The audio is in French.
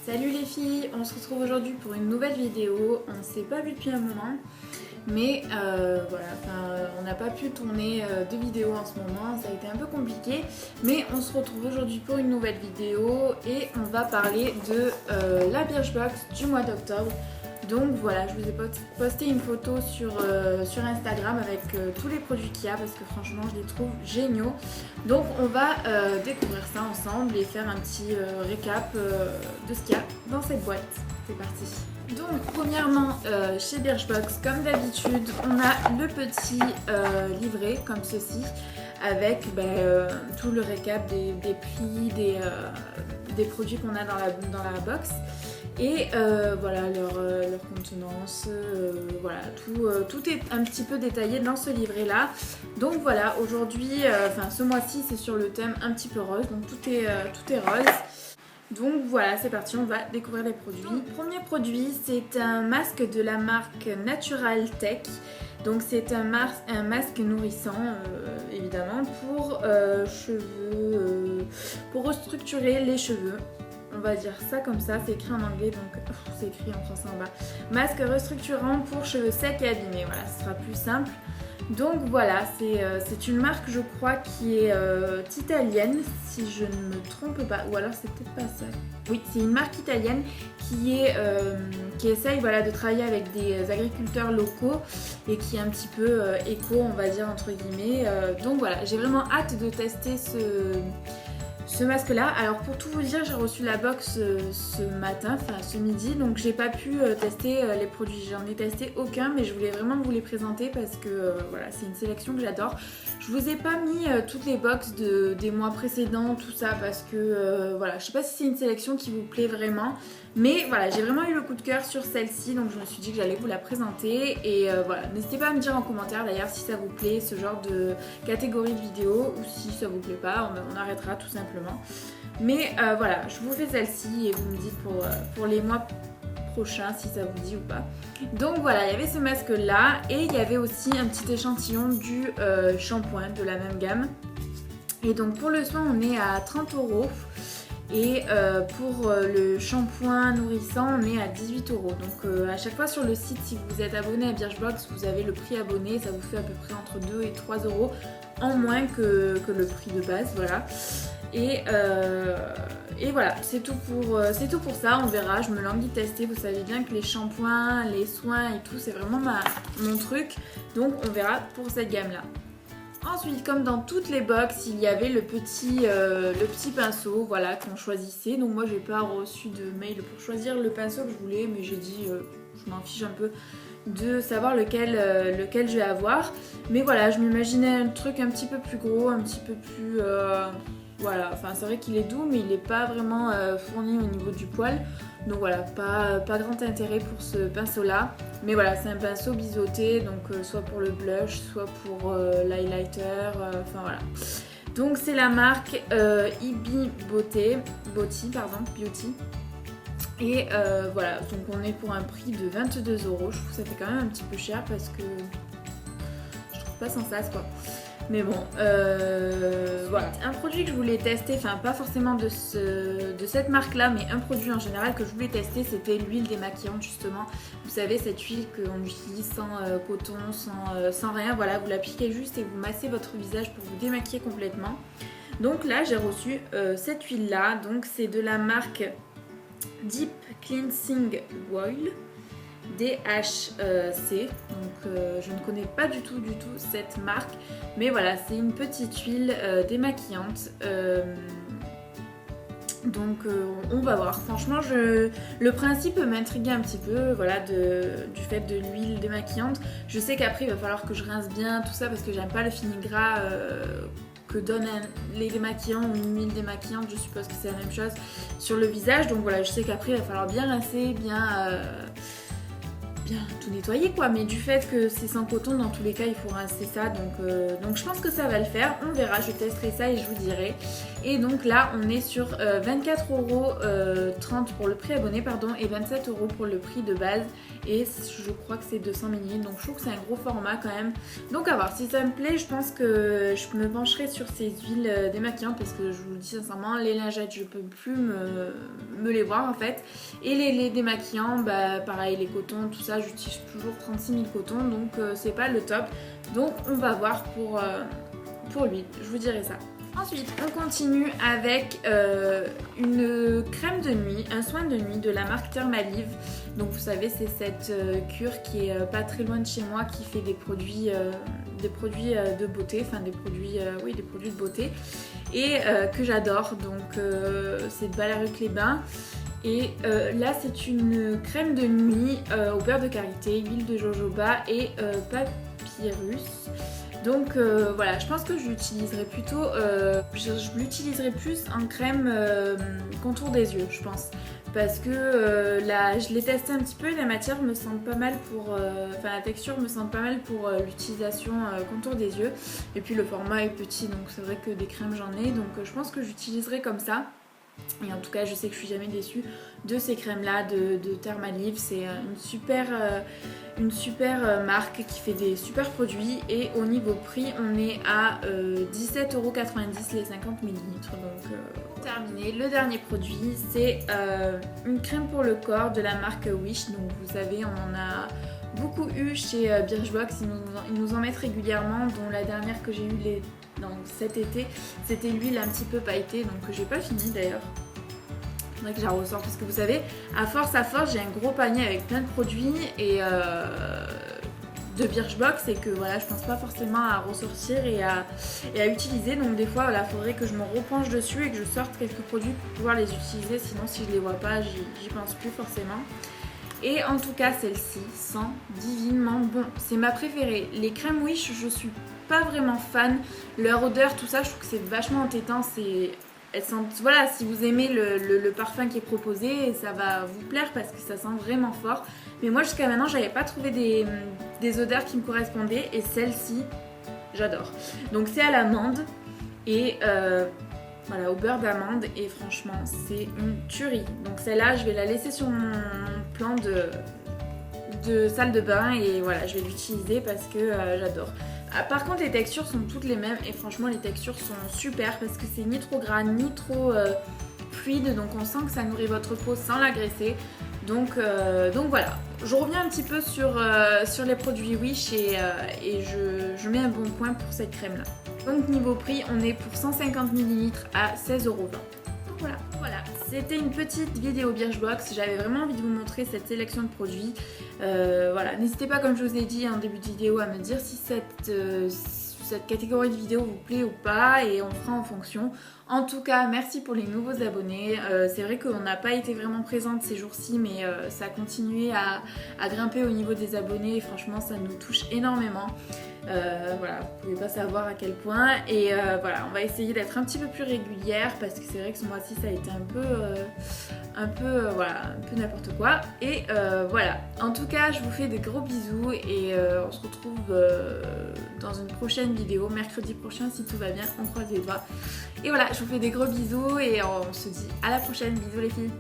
Salut les filles, on se retrouve aujourd'hui pour une nouvelle vidéo. On ne s'est pas vu depuis un moment, mais voilà, on n'a pas pu tourner de vidéo en ce moment, ça a été un peu compliqué. Mais on se retrouve aujourd'hui pour une nouvelle vidéo et on va parler de la Birchbox du mois d'octobre. Donc voilà, je vous ai posté une photo sur Instagram avec tous les produits qu'il y a parce que franchement je les trouve géniaux. Donc on va découvrir ça ensemble et faire un petit récap de ce qu'il y a dans cette boîte. C'est parti. Donc premièrement chez Birchbox, comme d'habitude, on a le petit livret comme ceci avec tout le récap des prix, des produits qu'on a dans la box. Et voilà leur contenance, voilà tout est un petit peu détaillé dans ce livret là. Donc voilà, aujourd'hui, ce mois-ci c'est sur le thème un petit peu rose, donc tout est rose. Donc voilà, c'est parti, on va découvrir les produits. Donc, premier produit, c'est un masque de la marque Natural Tech. Donc c'est un masque nourrissant évidemment pour cheveux, pour restructurer les cheveux. On va dire ça comme ça, c'est écrit en anglais donc c'est écrit en français en bas. Masque restructurant pour cheveux secs et abîmés, voilà, ce sera plus simple. Donc voilà, c'est une marque je crois qui est italienne si je ne me trompe pas, ou alors c'est peut-être pas ça. Oui, c'est une marque italienne qui essaye de travailler avec des agriculteurs locaux et qui est un petit peu éco on va dire entre guillemets. Donc voilà, j'ai vraiment hâte de tester ce masque là. Alors pour tout vous dire, j'ai reçu la box ce matin, ce midi, donc j'ai pas pu tester les produits, j'en ai testé aucun, mais je voulais vraiment vous les présenter parce que voilà, c'est une sélection que j'adore. Je vous ai pas mis toutes les box des mois précédents, tout ça, parce que voilà, je sais pas si c'est une sélection qui vous plaît vraiment, mais voilà, j'ai vraiment eu le coup de cœur sur celle-ci, donc je me suis dit que j'allais vous la présenter. Et voilà, n'hésitez pas à me dire en commentaire d'ailleurs si ça vous plaît ce genre de catégorie de vidéo, ou si ça vous plaît pas, on arrêtera tout simplement. Mais voilà, je vous fais celle-ci et vous me dites pour les mois prochains si ça vous dit ou pas. Donc voilà, il y avait ce masque là et il y avait aussi un petit échantillon du shampoing de la même gamme. Et donc pour le soin on est à 30€. Et pour le shampoing nourrissant, on est à 18€. Donc à chaque fois sur le site, si vous êtes abonné à Birchbox, vous avez le prix abonné, ça vous fait à peu près entre 2 et 3€ en moins que le prix de base, voilà. Et voilà, c'est tout pour ça, on verra, je me languis de tester, vous savez bien que les shampoings, les soins et tout, c'est vraiment mon truc, donc on verra pour cette gamme-là. Ensuite, comme dans toutes les box, il y avait le petit pinceau, voilà, qu'on choisissait. Donc moi, j'ai pas reçu de mail pour choisir le pinceau que je voulais, mais j'ai dit, je m'en fiche un peu de savoir lequel je vais avoir. Mais voilà, je m'imaginais un truc un petit peu plus gros, un petit peu plus... voilà, c'est vrai qu'il est doux, mais il n'est pas vraiment fourni au niveau du poil. Donc voilà, pas grand intérêt pour ce pinceau-là. Mais voilà, c'est un pinceau biseauté, donc soit pour le blush, soit pour l'highlighter, voilà. Donc c'est la marque Ibi Beauty. Et voilà, donc on est pour un prix de 22€. Je trouve que ça fait quand même un petit peu cher parce que je trouve pas sans sas quoi. Mais bon, voilà. Un produit que je voulais tester, pas forcément de cette marque-là, mais un produit en général que je voulais tester, c'était l'huile démaquillante justement. Vous savez, cette huile qu'on utilise sans coton, sans rien. Voilà, vous l'appliquez juste et vous massez votre visage pour vous démaquiller complètement. Donc là, j'ai reçu cette huile-là. Donc c'est de la marque Deep Cleansing Oil. DHC, donc je ne connais pas du tout cette marque, mais voilà, c'est une petite huile démaquillante. Donc on va voir. Franchement, le principe m'intriguait un petit peu, voilà, du fait de l'huile démaquillante. Je sais qu'après il va falloir que je rince bien tout ça parce que j'aime pas le fini gras que donnent les démaquillants ou une huile démaquillante. Je suppose que c'est la même chose sur le visage. Donc voilà, je sais qu'après il va falloir bien rincer, bien tout nettoyer quoi, mais du fait que c'est sans coton, dans tous les cas il faut rincer ça, donc je pense que ça va le faire, on verra, je testerai ça et je vous dirai. Et donc là on est sur 24,30€ pour le prix abonné pardon, et 27€ pour le prix de base, et je crois que c'est 200 ml, donc je trouve que c'est un gros format quand même. Donc à voir, si ça me plaît je pense que je me pencherai sur ces huiles démaquillantes, parce que je vous le dis sincèrement, les lingettes je peux plus me les voir en fait, et les démaquillants, bah pareil, les cotons, tout ça, j'utilise toujours 36 000 cotons, donc c'est pas le top. Donc on va voir pour l'huile, je vous dirai ça. Ensuite, on continue avec une crème de nuit, un soin de nuit de la marque Thermalive. Donc vous savez, c'est cette cure qui est pas très loin de chez moi, qui fait des produits de beauté, enfin des produits de beauté, et que j'adore. Donc c'est de Ballaruc-les-Bains. Et là c'est une crème de nuit au beurre de karité, huile de jojoba et papyrus. Donc voilà, je pense que je l'utiliserai plutôt, je l'utiliserai plus en crème contour des yeux, je pense. Parce que là, je l'ai testé un petit peu et la matière me semble pas mal pour, la texture me semble pas mal pour l'utilisation contour des yeux. Et puis le format est petit, donc c'est vrai que des crèmes j'en ai, donc je pense que j'utiliserai comme ça. Et en tout cas je sais que je suis jamais déçue de ces crèmes là de Thermalive. C'est une super marque qui fait des super produits, et au niveau prix on est à 17,90€ les 50 ml. Donc terminé, le dernier produit c'est une crème pour le corps de la marque Wish. Donc vous savez, on en a beaucoup eu chez Birchbox, ils nous en mettent régulièrement, dont la dernière que j'ai eue cet été, c'était l'huile un petit peu pailletée, donc que j'ai pas fini d'ailleurs. Faudrait que je la ressorte, parce que vous savez, à force j'ai un gros panier avec plein de produits et de Birchbox, et que voilà, je pense pas forcément à ressortir et à utiliser. Donc des fois voilà, faudrait que je me repenche dessus et que je sorte quelques produits pour pouvoir les utiliser, sinon si je les vois pas, j'y pense plus forcément. Et en tout cas celle-ci sent divinement bon, c'est ma préférée. Les crèmes Wish je suis pas vraiment fan, leur odeur tout ça je trouve que c'est vachement entêtant, elles sentent, voilà, si vous aimez le parfum qui est proposé, ça va vous plaire parce que ça sent vraiment fort. Mais moi jusqu'à maintenant j'avais pas trouvé des odeurs qui me correspondaient, et celle-ci j'adore. Donc c'est à l'amande et voilà, au beurre d'amande, et franchement c'est une tuerie. Donc celle-là je vais la laisser sur mon plan de salle de bain, et voilà, je vais l'utiliser parce que j'adore. Par contre les textures sont toutes les mêmes, et franchement les textures sont super parce que c'est ni trop gras ni trop fluide, donc on sent que ça nourrit votre peau sans l'agresser. Donc voilà, je reviens un petit peu sur les produits Wish, et je mets un bon point pour cette crème là. Donc niveau prix, on est pour 150 ml à 16,20€. Donc voilà, c'était une petite vidéo Birchbox, j'avais vraiment envie de vous montrer cette sélection de produits. Voilà, n'hésitez pas, comme je vous ai dit en début de vidéo, à me dire si cette catégorie de vidéo vous plaît ou pas, et on fera en fonction. En tout cas, merci pour les nouveaux abonnés. C'est vrai qu'on n'a pas été vraiment présente ces jours-ci, mais ça a continué à grimper au niveau des abonnés, et franchement ça nous touche énormément. Voilà, vous pouvez pas savoir à quel point, et voilà, on va essayer d'être un petit peu plus régulière, parce que c'est vrai que ce mois-ci ça a été un peu n'importe quoi, et voilà. En tout cas je vous fais des gros bisous, et on se retrouve dans une prochaine vidéo mercredi prochain si tout va bien, on croise les doigts. Et voilà, je vous fais des gros bisous, et on se dit à la prochaine. Bisous les filles.